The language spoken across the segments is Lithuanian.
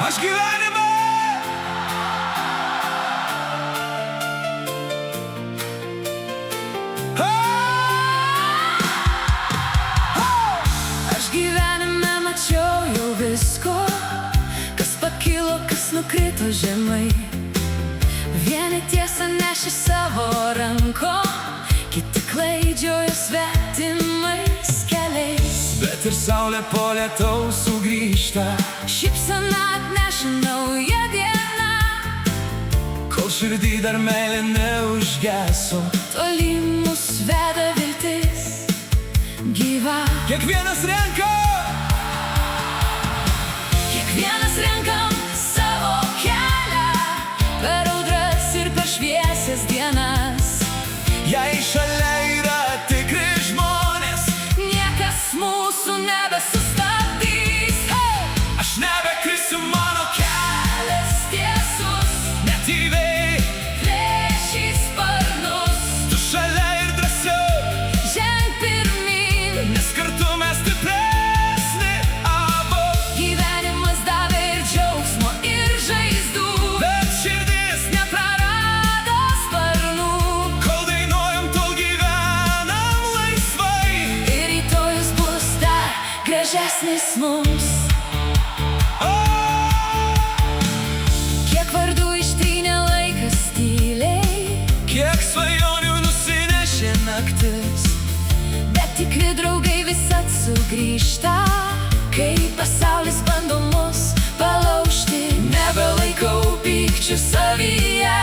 Aš gyvenime Aš gyvenime mačiau jau visko, kas pakilo, kas nukrito žemai. Vieni tiesą nešė savo ranko, kiti klaidžiojo svetimais keliais. Bet ir saulė po lietaus sugrįžta, Šypsena atneša naują dieną, kol širdį dar meilė neužgeso. tolyn mus veda viltis gyva. Kiekvienas renkam savo kelią, per audras ir per šviesias dienas. Jei šalia yra tikri žmonės, Niekas mūsų nebesustabdys. aš nebekrisiu, mano Kelias tiesus, net į vėją. plėšys sparnus, Tu šalia ir drąsiau, ženk pirmyn. nes kartu mes stipresni abu. Gyvenimas davė ir džiaugsmo, ir žaizdų, Bet širdis, neprarado sparnų. kol dainuojam, tol gyvenam laisvai. Ir rytojus bus dar gražesnis mums. Kiek vardų ištrynė laikas tyliai, Kiek svajonių nusinešė naktis, bet tikri draugai visad sugrįžta, kai pasaulis bando mus palaužti. Nebelaikau pykčių savyje,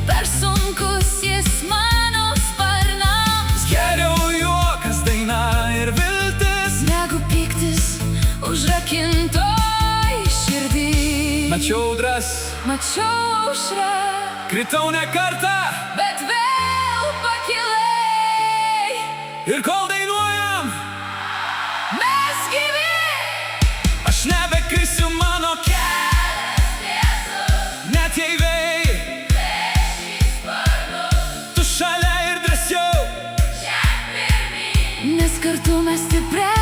per sunkus jis mano sparnams. geriau juokas, daina ir viltis. Negu pyktis užrakintoj širdį. Mačiau drąs, Mačiau aušrą, kritau ne kartą, bet vėl pakilai. ir kol dainuojam, Mes gyvi, aš nebekrisiu, mano kelias tiesus, net jei vėjai. plėšys sparnus, Tu šalia ir drąsiau, ženk pirmyn. Nes kartu mes stipresni.